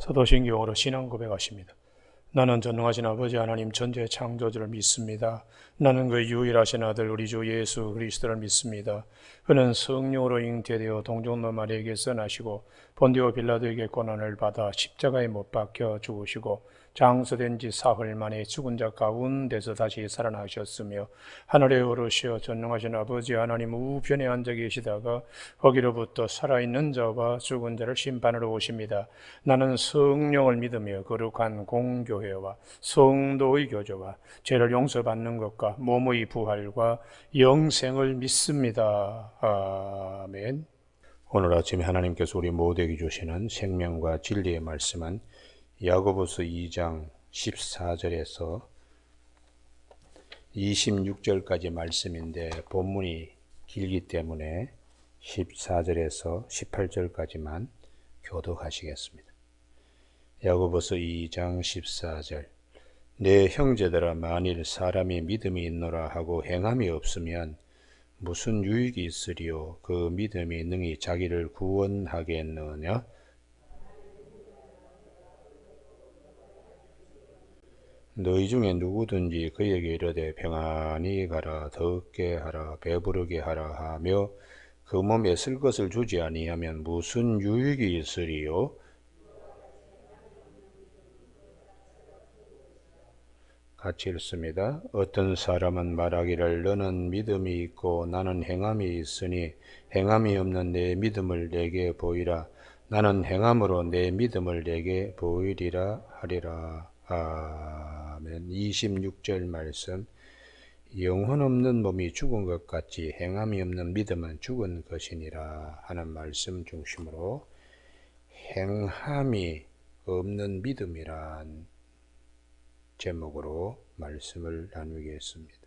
사도신경으로 신앙 고백하십니다. 나는 전능하신 아버지 하나님 전지의 창조주를 믿습니다. 나는 그 유일하신 아들 우리 주 예수 그리스도를 믿습니다. 그는 성령으로 잉태되어 동정노 마리아에게서 나시고 본디오 빌라도에게 고난을 받아 십자가에 못 박혀 죽으시고 장서된 지 사흘 만에 죽은 자 가운데서 다시 살아나셨으며 하늘에 오르시어 전능하신 아버지 하나님 우편에 앉아 계시다가 거기로부터 살아있는 자와 죽은 자를 심판하러 오십니다. 나는 성령을 믿으며 거룩한 공교회와 성도의 교제와 죄를 용서받는 것과 몸의 부활과 영생을 믿습니다. 아멘. 오늘 아침에 하나님께서 우리 모두에게 주시는 생명과 진리의 말씀은 야고보서 2장 14절에서 26절까지 말씀인데 본문이 길기 때문에 14절에서 18절까지만 교독하시겠습니다. 야고보서 2장 14절. 내 형제들아, 만일 사람이 믿음이 있노라 하고 행함이 없으면 무슨 유익이 있으리요? 그 믿음이 능히 자기를 구원하겠느냐? 너희 중에 누구든지 그에게 이르되 평안히 가라, 덥게 하라, 배부르게 하라 하며 그 몸에 쓸 것을 주지 아니하면 무슨 유익이 있으리요? 같이 읽습니다. 어떤 사람은 말하기를 너는 믿음이 있고 나는 행함이 있으니 행함이 없는 내 믿음을 내게 보이라. 나는 행함으로 내 믿음을 내게 보이리라 하리라. 아멘. 26절 말씀. 영혼 없는 몸이 죽은 것 같이 행함이 없는 믿음은 죽은 것이니라 하는 말씀 중심으로 행함이 없는 믿음이란 제목으로 말씀을 나누겠습니다.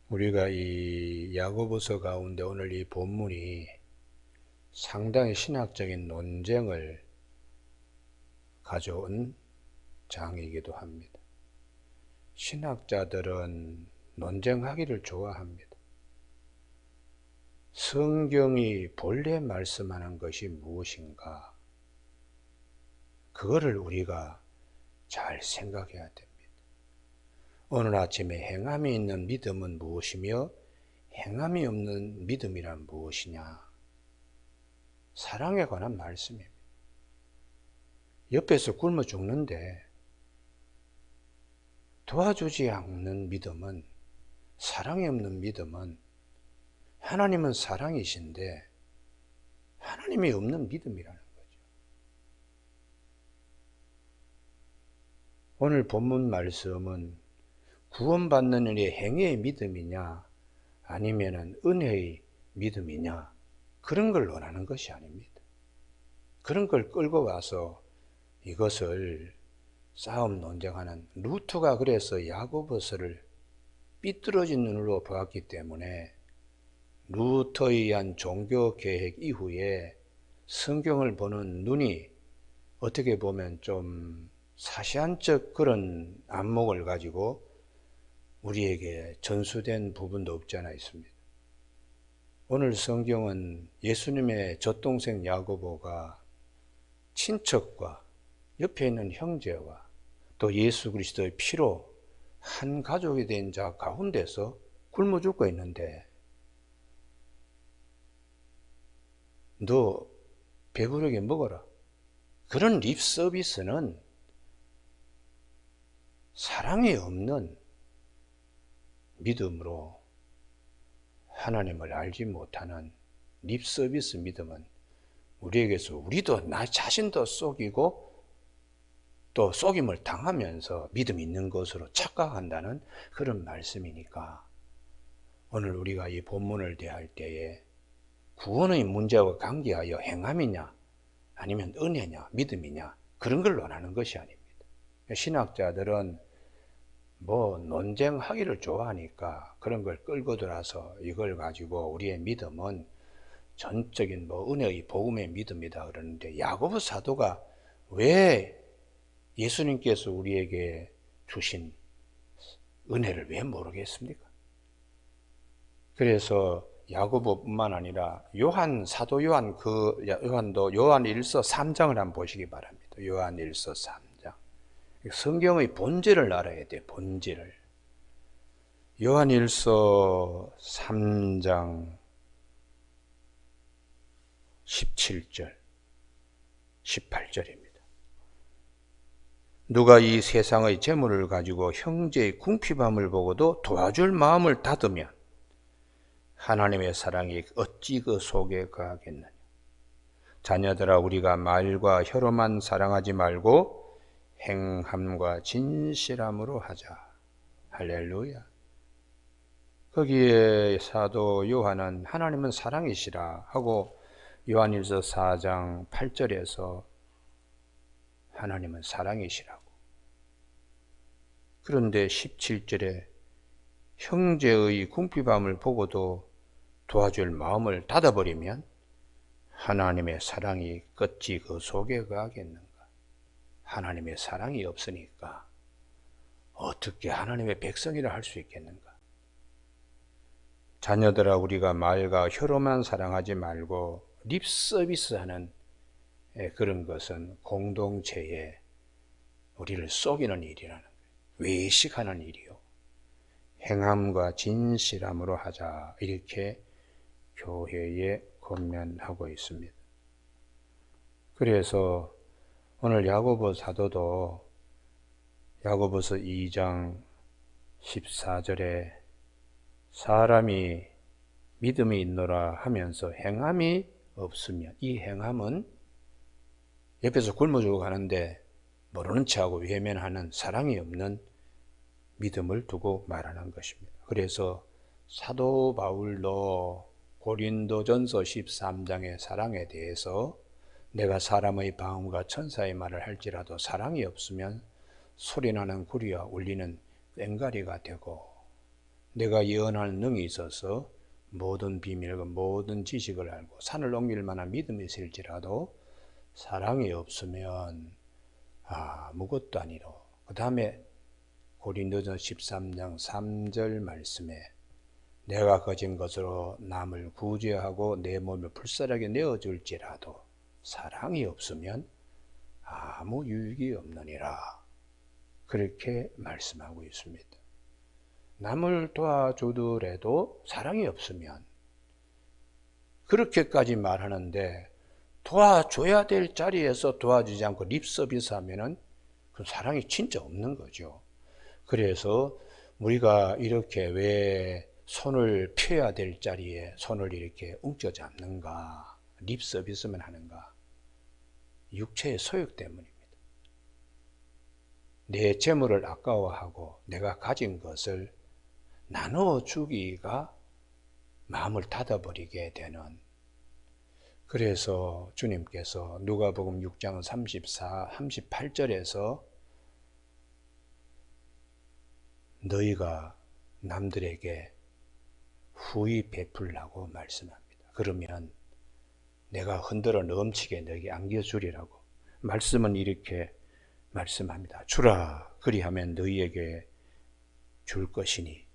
우리가 이 야고보서 가운데 오늘 이 본문이 상당히 신학적인 논쟁을 가져온 장이기도 합니다. 신학자들은 논쟁하기를 좋아합니다. 성경이 본래 말씀하는 것이 무엇인가? 그거를 우리가 잘 생각해야 됩니다. 오늘 아침에 행함이 있는 믿음은 무엇이며 행함이 없는 믿음이란 무엇이냐? 사랑에 관한 말씀입니다. 옆에서 굶어 죽는데 도와주지 않는 믿음은, 사랑이 없는 믿음은, 하나님은 사랑이신데 하나님이 없는 믿음이라는 거죠. 오늘 본문 말씀은 구원받는 일이 행위의 믿음이냐 아니면 은혜의 믿음이냐, 그런 걸 원하는 것이 아닙니다. 그런 걸 끌고 와서 이것을 싸움 논쟁하는, 루터가 그래서 야고보서를 삐뚤어진 눈으로 보았기 때문에 루터에 의한 종교개혁 이후에 성경을 보는 눈이 어떻게 보면 좀 사시한적 그런 안목을 가지고 우리에게 전수된 부분도 없지 않아 있습니다. 오늘 성경은 예수님의 젖동생 야고보가 친척과 옆에 있는 형제와 또 예수 그리스도의 피로 한 가족이 된 자 가운데서 굶어 죽고 있는데 너 배부르게 먹어라, 그런 립 서비스는 사랑이 없는 믿음으로 하나님을 알지 못하는 립 서비스 믿음은 우리에게서 우리도 나 자신도 속이고 또 속임을 당하면서 믿음 있는 것으로 착각한다는 그런 말씀이니까 오늘 우리가 이 본문을 대할 때에 구원의 문제와 관계하여 행함이냐 아니면 은혜냐 믿음이냐 그런 걸 논하는 것이 아닙니다. 신학자들은 뭐 논쟁하기를 좋아하니까 그런 걸 끌고 들어서 이걸 가지고 우리의 믿음은 전적인 뭐 은혜의 복음의 믿음이다 그러는데 야고보 사도가 왜 예수님께서 우리에게 주신 은혜를 왜 모르겠습니까? 그래서 야고보뿐만 아니라 사도 요한도 요한 1서 3장을 한번 보시기 바랍니다. 요한 1서 3장. 성경의 본질을 알아야 돼, 본질을. 요한 1서 3장 17절, 18절입니다. 누가 이 세상의 재물을 가지고 형제의 궁핍함을 보고도 도와줄 마음을 닫으면 하나님의 사랑이 어찌 그 속에 거하겠느냐. 자녀들아, 우리가 말과 혀로만 사랑하지 말고 행함과 진실함으로 하자. 할렐루야. 거기에 사도 요한은 하나님은 사랑이시라 하고 요한일서 4장 8절에서 하나님은 사랑이시라고. 그런데 17절에 형제의 궁핍함을 보고도 도와줄 마음을 닫아버리면 하나님의 사랑이 어찌 그 속에 거하겠는가. 하나님의 사랑이 없으니까 어떻게 하나님의 백성이라 할 수 있겠는가. 자녀들아, 우리가 말과 혀로만 사랑하지 말고 립 서비스하는 그런 것은 공동체에 우리를 속이는 일이라는 거예요. 외식하는 일이요. 행함과 진실함으로 하자. 이렇게 교회에 권면하고 있습니다. 그래서 오늘 야고보 사도도 야고보서 2장 14절에 사람이 믿음이 있노라 하면서 행함이 없으면, 이 행함은 옆에서 굶어주고 가는데 모르는 척하고 외면하는 사랑이 없는 믿음을 두고 말하는 것입니다. 그래서 사도 바울도 고린도전서 13장의 사랑에 대해서 내가 사람의 방언과 천사의 말을 할지라도 사랑이 없으면 소리나는 구리와 울리는 꽹과리가 되고, 내가 예언할 능이 있어서 모든 비밀과 모든 지식을 알고 산을 옮길 만한 믿음이 있을지라도 사랑이 없으면 아무것도 아니로. 그 다음에 고린도전서 13장 3절 말씀에 내가 가진 것으로 남을 구제하고 내 몸을 불살하게 내어줄지라도 사랑이 없으면 아무 유익이 없느니라. 그렇게 말씀하고 있습니다. 남을 도와주더라도 사랑이 없으면, 그렇게까지 말하는데 도와줘야 될 자리에서 도와주지 않고 립서비스 하면은 그 사랑이 진짜 없는 거죠. 그래서 우리가 이렇게 왜 손을 펴야 될 자리에 손을 이렇게 움켜잡는가, 립서비스만 하는가? 육체의 소욕 때문입니다. 내 재물을 아까워하고 내가 가진 것을 나눠주기가 마음을 닫아버리게 되는. 그래서 주님께서 누가복음 6장 38절에서 너희가 남들에게 후히 베풀라고 말씀합니다. 그러면 내가 흔들어 넘치게 너에게 안겨주리라고. 말씀은 이렇게 말씀합니다. 주라, 그리하면 너희에게 줄 것이니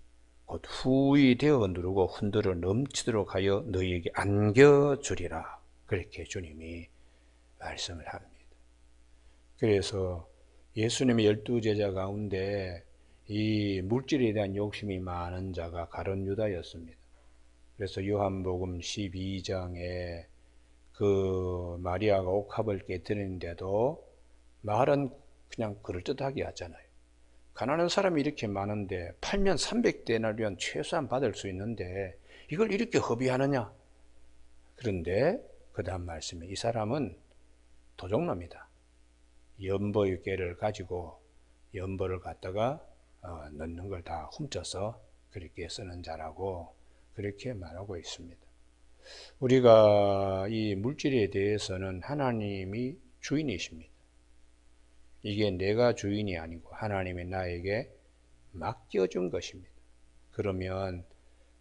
곧 후히 되어 누르고 흔들어 넘치도록 하여 너희에게 안겨주리라. 그렇게 주님이 말씀을 합니다. 그래서 예수님의 12제자 가운데 이 물질에 대한 욕심이 많은 자가 가룟 유다였습니다. 그래서 요한복음 12장에 그 마리아가 옥합을 깨뜨리는데도 말은 그냥 그럴듯하게 하잖아요. 가난한 사람이 이렇게 많은데 팔면 300데나리온 최소한 받을 수 있는데 이걸 이렇게 허비하느냐? 그런데 그 다음 말씀에 이 사람은 도적놈이다. 연보의 꾀를 가지고 연보를 갖다가 넣는 걸 다 훔쳐서 그렇게 쓰는 자라고 그렇게 말하고 있습니다. 우리가 이 물질에 대해서는 하나님이 주인이십니다. 이게 내가 주인이 아니고 하나님이 나에게 맡겨준 것입니다. 그러면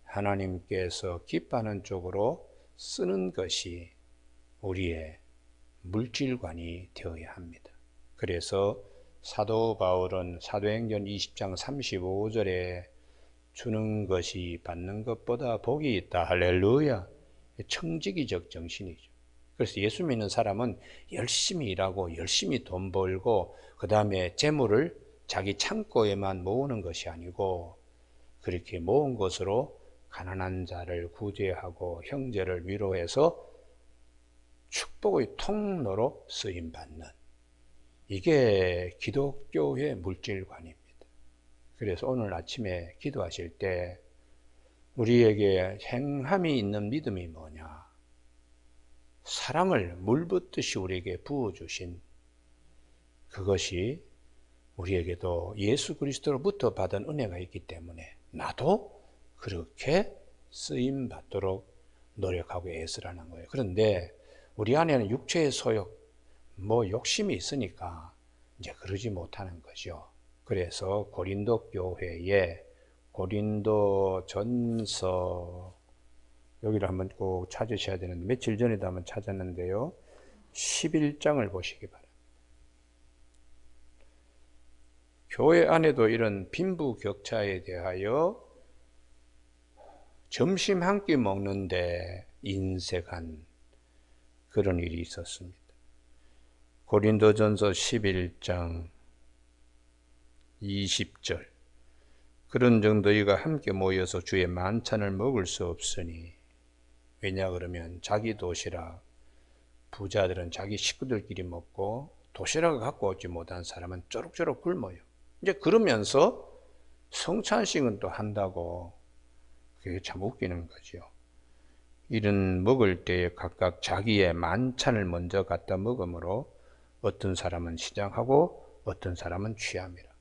하나님께서 기뻐하는 쪽으로 쓰는 것이 우리의 물질관이 되어야 합니다. 그래서 사도 바울은 사도행전 20장 35절에 주는 것이 받는 것보다 복이 있다. 할렐루야. 청지기적 정신이죠. 그래서 예수 믿는 사람은 열심히 일하고 열심히 돈 벌고 그 다음에 재물을 자기 창고에만 모으는 것이 아니고 그렇게 모은 것으로 가난한 자를 구제하고 형제를 위로해서 축복의 통로로 쓰임받는, 이게 기독교의 물질관입니다. 그래서 오늘 아침에 기도하실 때 우리에게 행함이 있는 믿음이 뭐냐? 사랑을 물붓듯이 우리에게 부어주신 그것이 우리에게도 예수 그리스도로부터 받은 은혜가 있기 때문에 나도 그렇게 쓰임 받도록 노력하고 애쓰라는 거예요. 그런데 우리 안에는 육체의 소욕, 욕심이 있으니까 이제 그러지 못하는 거죠. 그래서 고린도 교회에 고린도전서, 여기를 한번 꼭 찾으셔야 되는데 며칠 전에도 한번 찾았는데요. 11장을 보시기 바랍니다. 교회 안에도 이런 빈부격차에 대하여 점심 한 끼 먹는데 인색한 그런 일이 있었습니다. 고린도전서 11장 20절. 그런 정 너희가 함께 모여서 주의 만찬을 먹을 수 없으니, 왜냐 그러면 자기 도시락, 부자들은 자기 식구들끼리 먹고 도시락을 갖고 오지 못한 사람은 쪼록쪼록 굶어요. 이제 그러면서 성찬식은 또 한다고, 그게 참 웃기는 거죠. 이런 먹을 때에 각각 자기의 만찬을 먼저 갖다 먹으므로 어떤 사람은 시장하고 어떤 사람은 취함이라.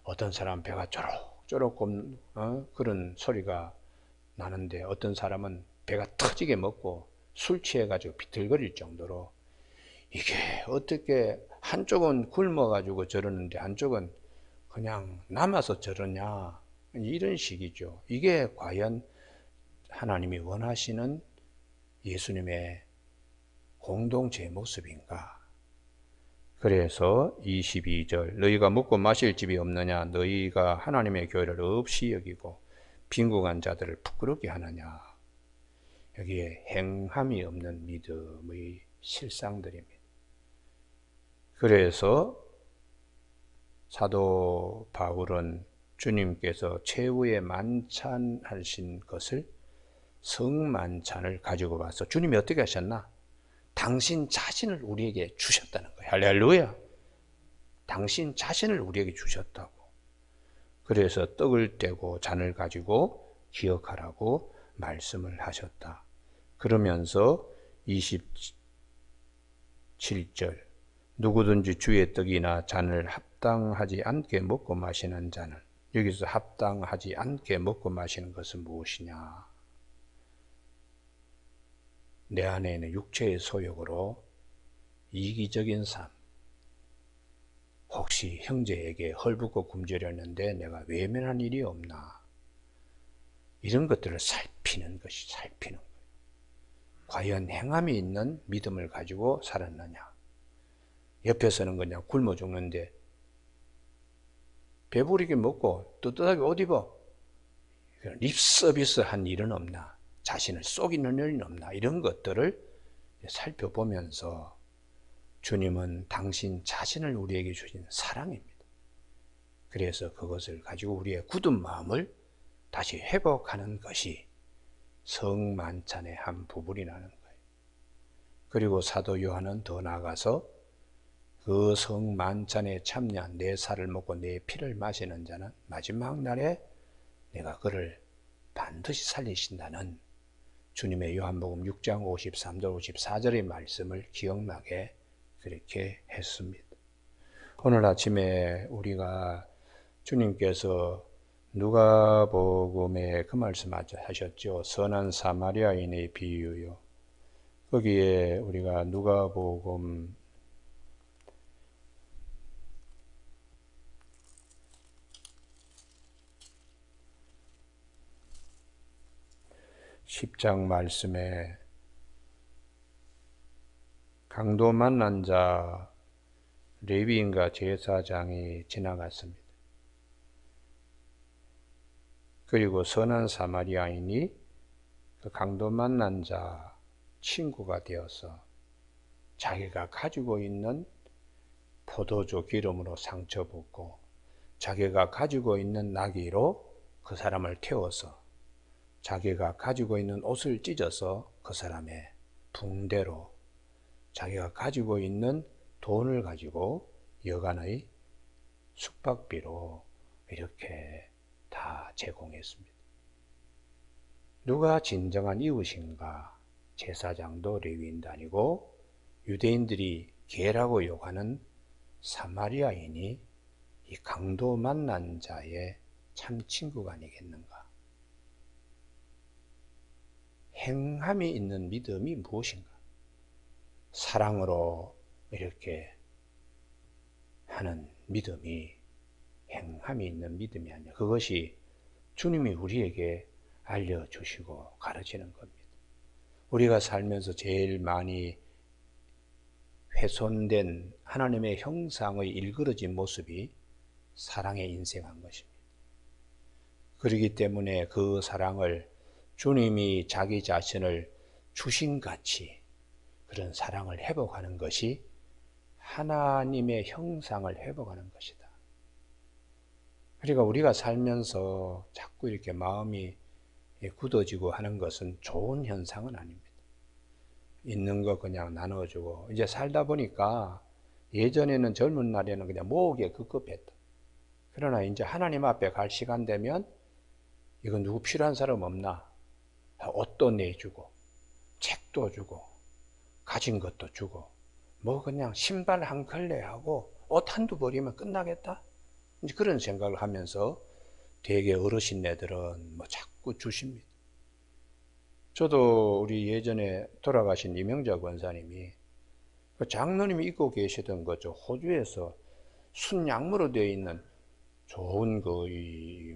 어떤 사람은 배가 쪼록쪼록 그런 소리가 나는데 어떤 사람은 배가 터지게 먹고 술 취해가지고 비틀거릴 정도로, 이게 어떻게 한쪽은 굶어가지고 저러는데 한쪽은 그냥 남아서 저러냐, 이런 식이죠. 이게 과연 하나님이 원하시는 예수님의 공동체의 모습인가? 그래서 22절, 너희가 먹고 마실 집이 없느냐? 너희가 하나님의 교회를 없이 여기고 빈궁한 자들을 부끄럽게 하느냐? 여기에 행함이 없는 믿음의 실상들입니다. 그래서 사도 바울은 주님께서 최후의 만찬하신 것을, 성만찬을 가지고 와서 주님이 어떻게 하셨나? 당신 자신을 우리에게 주셨다는 거예요. 할렐루야. 당신 자신을 우리에게 주셨다고. 그래서 떡을 떼고 잔을 가지고 기억하라고 말씀을 하셨다. 그러면서 27절, 누구든지 주의 떡이나 잔을 합당하지 않게 먹고 마시는 자는, 여기서 합당하지 않게 먹고 마시는 것은 무엇이냐? 내 안에 있는 육체의 소욕으로 이기적인 삶, 혹시 형제에게 헐벗고 굶주렸는데 내가 외면한 일이 없나, 이런 것들을 살피는 거예요. 과연 행함이 있는 믿음을 가지고 살았느냐? 옆에서는 그냥 굶어 죽는데 배부르게 먹고 떳떳하게 옷 입어, 립서비스 한 일은 없나? 자신을 속이는 일은 없나? 이런 것들을 살펴보면서 주님은 당신 자신을 우리에게 주신 사랑입니다. 그래서 그것을 가지고 우리의 굳은 마음을 다시 회복하는 것이 성만찬의 한 부분이라는 거예요. 그리고 사도 요한은 더 나아가서 그 성만찬에 참여한 내 살을 먹고 내 피를 마시는 자는 마지막 날에 내가 그를 반드시 살리신다는 주님의 요한복음 6장 53절 54절의 말씀을 기억나게 그렇게 했습니다. 오늘 아침에 우리가 주님께서 누가복음에 그 말씀 하셨죠. 선한 사마리아인의 비유요. 거기에 우리가 누가복음 10장 말씀에 강도 만난 자 레위인과 제사장이 지나갔습니다. 그리고 선한 사마리아인이 그 강도 만난 자 친구가 되어서 자기가 가지고 있는 포도주 기름으로 상처 붓고 자기가 가지고 있는 나귀로 그 사람을 태워서 자기가 가지고 있는 옷을 찢어서 그 사람의 붕대로 자기가 가지고 있는 돈을 가지고 여간의 숙박비로 이렇게 다 제공했습니다. 누가 진정한 이웃인가? 제사장도 레위인도 아니고 유대인들이 개라고 욕하는 사마리아인이 이 강도 만난 자의 참 친구가 아니겠는가? 행함이 있는 믿음이 무엇인가? 사랑으로 이렇게 하는 믿음이 행함이 있는 믿음이 아니라 그것이 주님이 우리에게 알려주시고 가르치는 겁니다. 우리가 살면서 제일 많이 훼손된 하나님의 형상의 일그러진 모습이 사랑의 인생한 것입니다. 그렇기 때문에 그 사랑을 주님이 자기 자신을 주신같이 그런 사랑을 회복하는 것이 하나님의 형상을 회복하는 것이다. 그러니까 우리가 살면서 자꾸 이렇게 마음이 굳어지고 하는 것은 좋은 현상은 아닙니다. 있는 거 그냥 나눠주고 이제 살다 보니까 예전에는 젊은 날에는 그냥 모으기에 급급했다. 그러나 이제 하나님 앞에 갈 시간 되면 이거 누구 필요한 사람 없나? 옷도 내주고 책도 주고 가진 것도 주고 뭐 그냥 신발 한 컬레 하고 옷 한두 벌이면 끝나겠다? 이제 그런 생각을 하면서 되게 어르신네들은 뭐 자꾸 주십니다. 저도 우리 예전에 돌아가신 이명자 권사님이 그 장로님이 입고 계시던 거죠. 호주에서 순양무로 되어 있는 좋은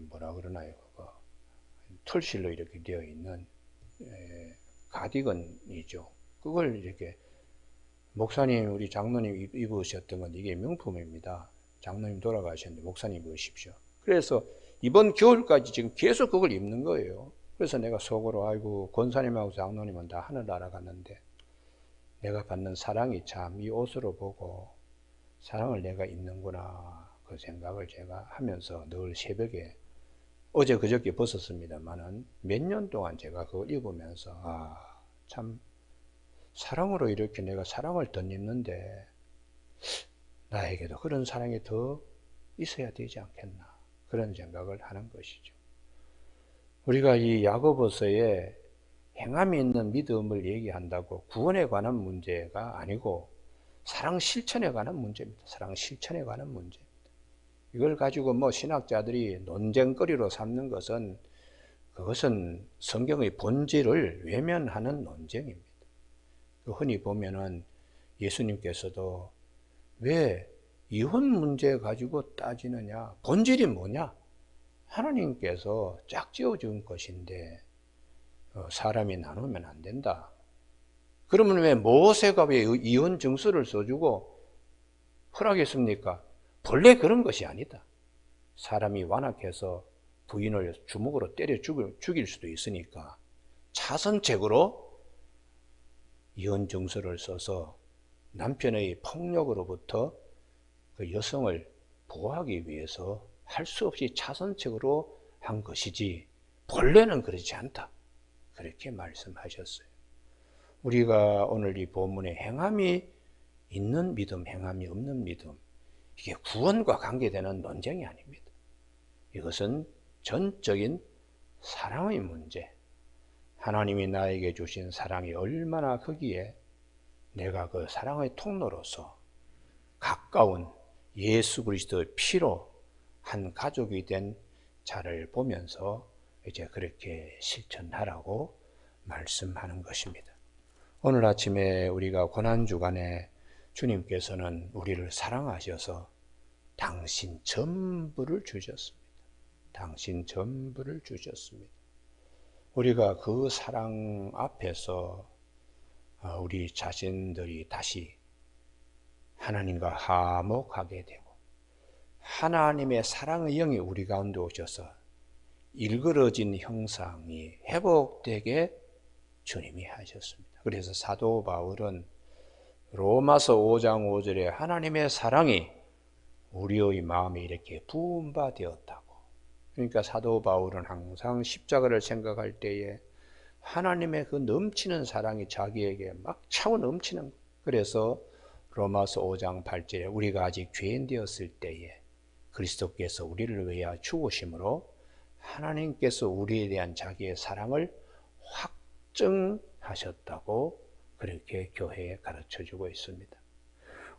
뭐라 그러나요? 털실로 이렇게 되어 있는 가디건이죠. 그걸 이렇게 목사님, 우리 장로님 입으셨던 건 이게 명품입니다. 장로님 돌아가셨는데 목사님 입으십시오. 그래서 이번 겨울까지 지금 계속 그걸 입는 거예요. 그래서 내가 속으로 아이고 권사님하고 장로님은 다 하늘 날아갔는데 내가 받는 사랑이 참 이 옷으로 보고 사랑을 내가 입는구나 그 생각을 제가 하면서 늘 새벽에 어제 그저께 벗었습니다만은 몇 년 동안 제가 그걸 입으면서 참 사랑으로 이렇게 내가 사랑을 덧입는데 나에게도 그런 사랑이 더 있어야 되지 않겠나 그런 생각을 하는 것이죠. 우리가 이 야고보서에 행함이 있는 믿음을 얘기한다고 구원에 관한 문제가 아니고 사랑 실천에 관한 문제입니다. 사랑 실천에 관한 문제입니다. 이걸 가지고 뭐 신학자들이 논쟁거리로 삼는 것은 그것은 성경의 본질을 외면하는 논쟁입니다. 흔히 보면은 예수님께서도 왜 이혼 문제 가지고 따지느냐? 본질이 뭐냐? 하나님께서 짝지어 준 것인데 사람이 나누면 안 된다. 그러면 왜 모세가 왜 이혼 증서를 써주고 허락했습니까? 본래 그런 것이 아니다. 사람이 완악해서 부인을 주먹으로 때려 죽일 수도 있으니까 차선책으로 이혼 증서를 써서 남편의 폭력으로부터 그 여성을 보호하기 위해서 할 수 없이 차선책으로 한 것이지 본래는 그렇지 않다. 그렇게 말씀하셨어요. 우리가 오늘 이 본문에 행함이 있는 믿음, 행함이 없는 믿음, 이게 구원과 관계되는 논쟁이 아닙니다. 이것은 전적인 사랑의 문제. 하나님이 나에게 주신 사랑이 얼마나 크기에 내가 그 사랑의 통로로서 가까운 예수 그리스도의 피로 한 가족이 된 자를 보면서 이제 그렇게 실천하라고 말씀하는 것입니다. 오늘 아침에 우리가 고난주간에 주님께서는 우리를 사랑하셔서 당신 전부를 주셨습니다. 당신 전부를 주셨습니다. 우리가 그 사랑 앞에서 우리 자신들이 다시 하나님과 화목하게 되고 하나님의 사랑의 영이 우리 가운데 오셔서 일그러진 형상이 회복되게 주님이 하셨습니다. 그래서 사도 바울은 로마서 5장 5절에 하나님의 사랑이 우리의 마음에 이렇게 부은 바 되었다고. 그러니까 사도 바울은 항상 십자가를 생각할 때에 하나님의 그 넘치는 사랑이 자기에게 막 차고 넘치는 거예요. 그래서 로마서 5장 8절에 우리가 아직 죄인 되었을 때에 그리스도께서 우리를 위하여 죽으심으로 하나님께서 우리에 대한 자기의 사랑을 확증하셨다고 그렇게 교회에 가르쳐주고 있습니다.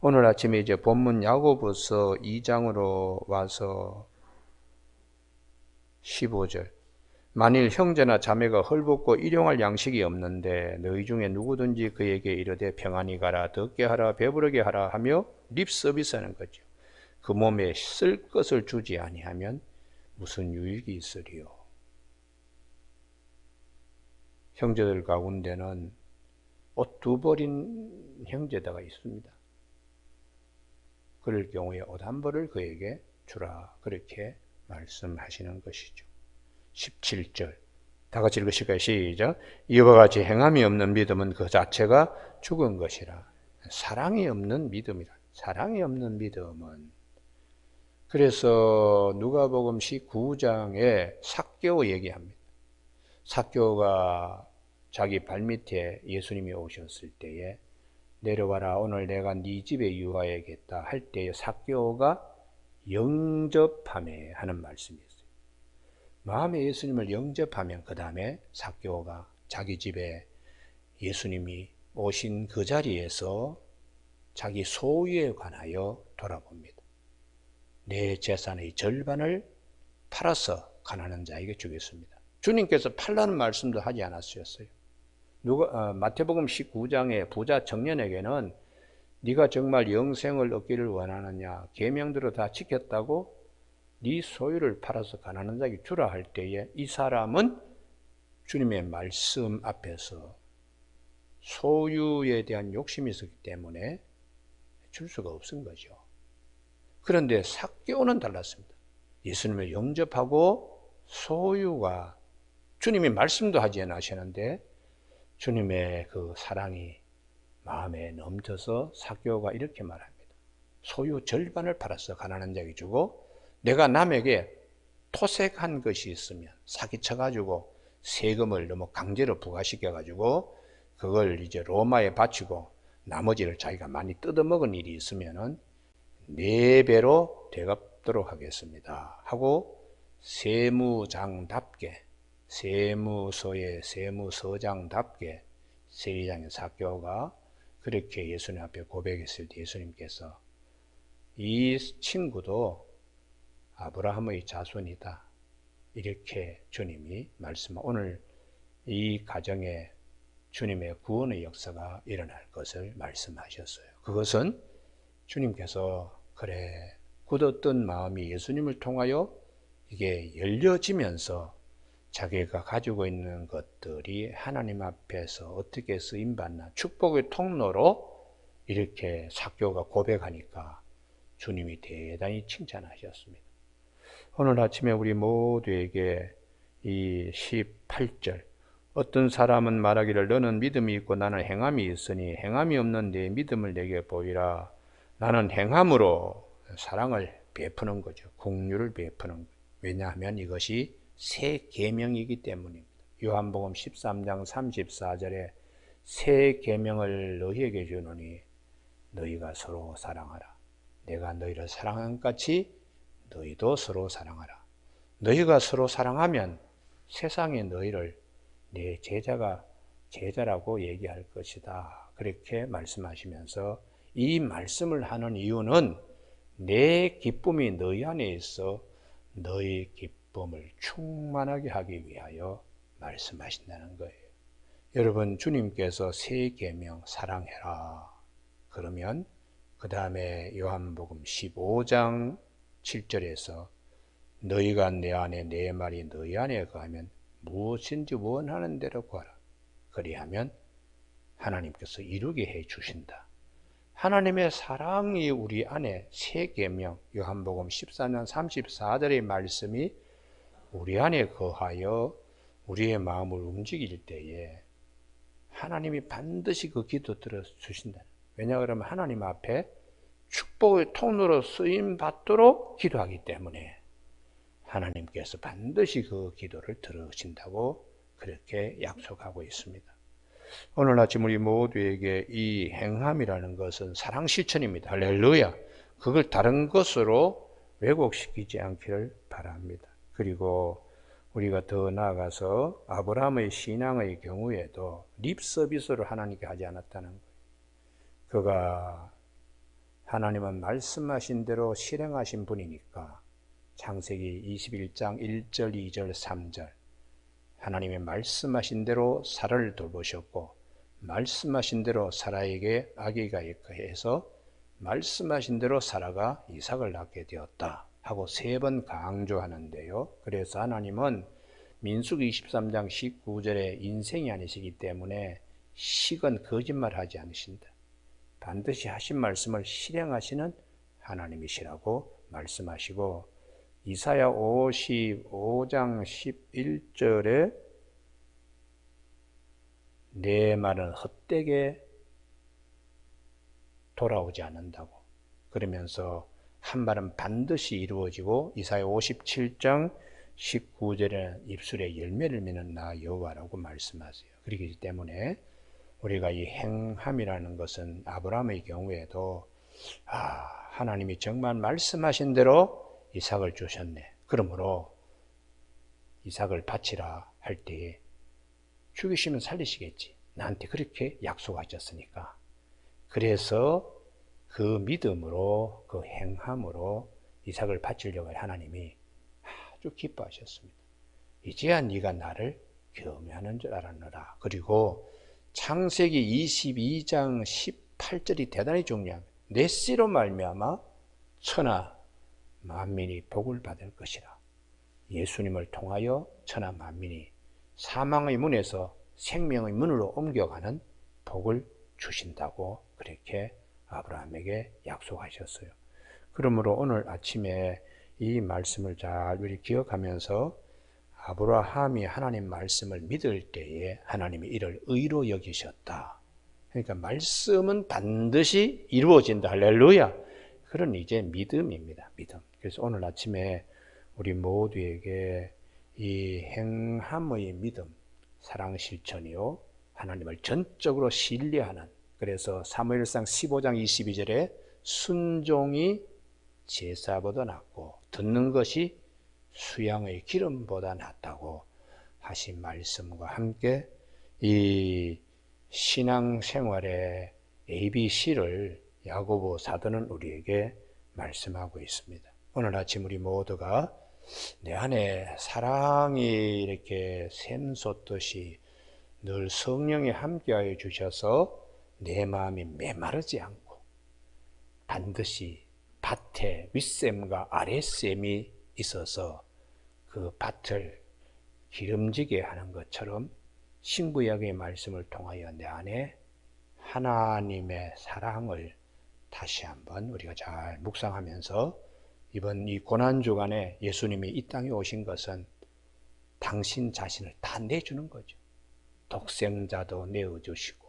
오늘 아침에 이제 본문 야고보서 2장으로 와서 15절. 만일 형제나 자매가 헐벗고 일용할 양식이 없는데 너희 중에 누구든지 그에게 이르되 평안히 가라, 덥게 하라, 배부르게 하라 하며 립 서비스하는 거죠. 그 몸에 쓸 것을 주지 아니하면 무슨 유익이 있으리요. 형제들 가운데는 옷 두 벌인 형제다가 있습니다. 그럴 경우에 옷 한 벌을 그에게 주라, 그렇게 말씀하시는 것이죠. 17절 다 같이 읽으실까요? 시작. 이와 같이 행함이 없는 믿음은 그 자체가 죽은 것이라. 사랑이 없는 믿음이라. 사랑이 없는 믿음은, 그래서 누가복음 19장에 삭개오 얘기합니다. 삭개오가 자기 발밑에 예수님이 오셨을 때에 내려와라, 오늘 내가 네 집에 유하야겠다 할 때에 삭개오가 영접하매 하는 말씀이 있어요. 마음에 예수님을 영접하면 그 다음에 삭개오가 자기 집에 예수님이 오신 그 자리에서 자기 소유에 관하여 돌아봅니다. 내 재산의 절반을 팔아서 가난한 자에게 주겠습니다. 주님께서 팔라는 말씀도 하지 않았어요. 마태복음 19장의 부자 청년에게는 네가 정말 영생을 얻기를 원하느냐, 계명대로 다 지켰다고 네 소유를 팔아서 가난한 자에게 주라 할 때에 이 사람은 주님의 말씀 앞에서 소유에 대한 욕심이 있었기 때문에 줄 수가 없은 거죠. 그런데 삭개오는 달랐습니다. 예수님을 영접하고 소유가, 주님이 말씀도 하지 않으시는데 주님의 그 사랑이 마음에 넘쳐서 삭개오가 이렇게 말합니다. 소유 절반을 팔아서 가난한 자에게 주고, 내가 남에게 토색한 것이 있으면 사기쳐가지고 세금을 너무 강제로 부과시켜가지고 그걸 이제 로마에 바치고 나머지를 자기가 많이 뜯어먹은 일이 있으면은 4배로 되갚도록 하겠습니다 하고 세무장답게, 세무서의 세무서장답게 세리장의 삭개오가 그렇게 예수님 앞에 고백했을 때 예수님께서 이 친구도 아브라함의 자손이다, 이렇게 주님이 말씀하고 오늘 이 가정에 주님의 구원의 역사가 일어날 것을 말씀하셨어요. 그것은 주님께서 그래 굳었던 마음이 예수님을 통하여 이게 열려지면서 자기가 가지고 있는 것들이 하나님 앞에서 어떻게 쓰임받나, 축복의 통로로 이렇게 삭개오가 고백하니까 주님이 대단히 칭찬하셨습니다. 오늘 아침에 우리 모두에게 이 18절, 어떤 사람은 말하기를 너는 믿음이 있고 나는 행함이 있으니 행함이 없는 내 믿음을 내게 보이라. 나는 행함으로 사랑을 베푸는 거죠. 긍휼을 베푸는 거죠. 왜냐하면 이것이 새 계명이기 때문입니다. 요한복음 13장 34절에 새 계명을 너희에게 주노니 너희가 서로 사랑하라. 내가 너희를 사랑한 것 같이 너희도 서로 사랑하라. 너희가 서로 사랑하면 세상에 너희를 내 제자라고 얘기할 것이다. 그렇게 말씀하시면서 이 말씀을 하는 이유는 내 기쁨이 너희 안에 있어 너희 기쁨을 충만하게 하기 위하여 말씀하신다는 거예요. 여러분, 주님께서 새 계명 사랑해라 그러면 그 다음에 요한복음 15장 7절에서 너희가 내 안에 내 말이 너희 안에 거하면 무엇인지 원하는 대로 구하라. 그리하면 하나님께서 이루게 해 주신다. 하나님의 사랑이 우리 안에 새 계명, 요한복음 14장 34절의 말씀이 우리 안에 거하여 우리의 마음을 움직일 때에 하나님이 반드시 그 기도 들어주신다. 왜냐 그러면 하나님 앞에 축복의 통로로 쓰임 받도록 기도하기 때문에 하나님께서 반드시 그 기도를 들으신다고 그렇게 약속하고 있습니다. 오늘 아침 우리 모두에게 이 행함이라는 것은 사랑 실천입니다. 할렐루야. 그걸 다른 것으로 왜곡시키지 않기를 바랍니다. 그리고 우리가 더 나아가서 아브라함의 신앙의 경우에도 립 서비스를 하나님께 하지 않았다는 거예요. 그가 하나님은 말씀하신 대로 실행하신 분이니까 창세기 21장 1절, 2절, 3절 하나님의 말씀하신 대로 사라를 돌보셨고 말씀하신 대로 사라에게 아기가 있고 해서 말씀하신 대로 사라가 이삭을 낳게 되었다 하고 3번 강조하는데요. 그래서 하나님은 민수기 23장 19절에 인생이 아니시기 때문에 식은 거짓말하지 않으신다. 반드시 하신 말씀을 실행하시는 하나님이시라고 말씀하시고 이사야 55장 11절에 내 말은 헛되게 돌아오지 않는다고 그러면서 한 말은 반드시 이루어지고 이사야 57장 19절에는 입술에 열매를 맺는 나 여호와라고 말씀하세요. 그렇기 때문에 우리가 이 행함이라는 것은 아브라함의 경우에도 하나님이 정말 말씀하신 대로 이삭을 주셨네. 그러므로 이삭을 바치라 할 때 죽이시면 살리시겠지. 나한테 그렇게 약속하셨으니까. 그래서 그 믿음으로 그 행함으로 이삭을 바치려고 하나님이 아주 기뻐하셨습니다. 이제야 네가 나를 경외하는 줄 알았노라. 그리고 창세기 22장 18절이 대단히 중요합니다. 내 씨로 말미암아 천하 만민이 복을 받을 것이라. 예수님을 통하여 천하 만민이 사망의 문에서 생명의 문으로 옮겨가는 복을 주신다고 그렇게 아브라함에게 약속하셨어요. 그러므로 오늘 아침에 이 말씀을 잘 우리 기억하면서 아브라함이 하나님 말씀을 믿을 때에 하나님이 이를 의로 여기셨다. 그러니까 말씀은 반드시 이루어진다. 할렐루야. 그런 이제 믿음입니다. 믿음. 그래서 오늘 아침에 우리 모두에게 이 행함의 믿음, 사랑 실천이요. 하나님을 전적으로 신뢰하는. 그래서 사무엘상 15장 22절에 순종이 제사보다 낫고 듣는 것이 수양의 기름보다 낫다고 하신 말씀과 함께 이 신앙생활의 ABC를 야고보 사도는 우리에게 말씀하고 있습니다. 오늘 아침 우리 모두가 내 안에 사랑이 이렇게 샘솟듯이 늘 성령이 함께하여 주셔서 내 마음이 메마르지 않고 반드시 밭에 윗샘과 아랫샘이 있어서 그 밭을 기름지게 하는 것처럼 신구약의 말씀을 통하여 내 안에 하나님의 사랑을 다시 한번 우리가 잘 묵상하면서 이번 이 고난주간에 예수님이 이 땅에 오신 것은 당신 자신을 다 내주는 거죠. 독생자도 내어주시고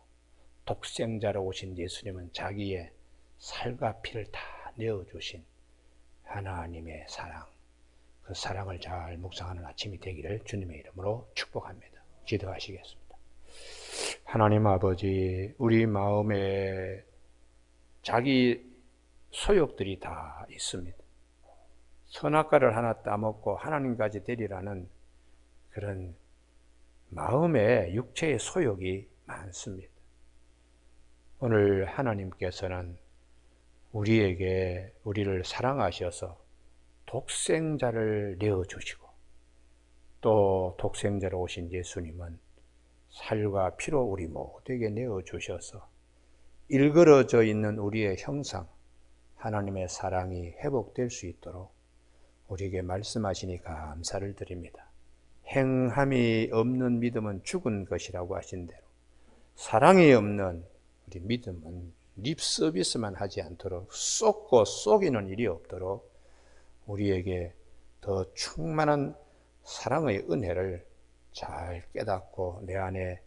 독생자로 오신 예수님은 자기의 살과 피를 다 내어주신 하나님의 사랑, 그 사랑을 잘 묵상하는 아침이 되기를 주님의 이름으로 축복합니다. 기도하시겠습니다. 하나님 아버지, 우리 마음에 자기 소욕들이 다 있습니다. 선악과를 하나 따먹고 하나님까지 되리라는 그런 마음의 육체의 소욕이 많습니다. 오늘 하나님께서는 우리를 사랑하셔서 독생자를 내어주시고 또 독생자로 오신 예수님은 살과 피로 우리 모두에게 내어주셔서 일그러져 있는 우리의 형상, 하나님의 사랑이 회복될 수 있도록 우리에게 말씀하시니 감사를 드립니다. 행함이 없는 믿음은 죽은 것이라고 하신 대로 사랑이 없는 우리 믿음은 립 서비스만 하지 않도록 쏟고 속이는 일이 없도록 우리에게 더 충만한 사랑의 은혜를 잘 깨닫고 내 안에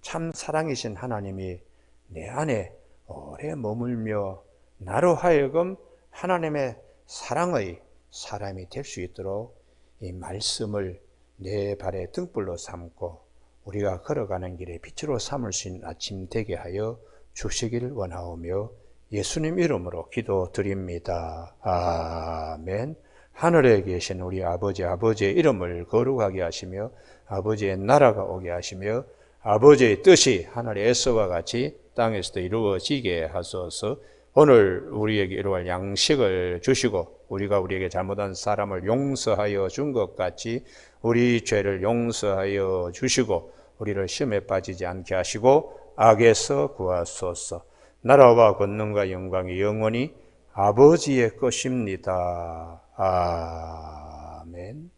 참 사랑이신 하나님이 내 안에 오래 머물며 나로 하여금 하나님의 사랑의 사람이 될 수 있도록 이 말씀을 내 발의 등불로 삼고 우리가 걸어가는 길에 빛으로 삼을 수 있는 아침 되게 하여 주시기를 원하오며 예수님 이름으로 기도드립니다. 아멘. 하늘에 계신 우리 아버지의 이름을 거룩하게 하시며 아버지의 나라가 오게 하시며 아버지의 뜻이 하늘에서와 같이 땅에서도 이루어지게 하소서. 오늘 우리에게 이루어갈 양식을 주시고 우리가 우리에게 잘못한 사람을 용서하여 준 것 같이 우리 죄를 용서하여 주시고 우리를 시험에 빠지지 않게 하시고 악에서 구하소서. 나라와 권능과 영광이 영원히 아버지의 것입니다. 아멘.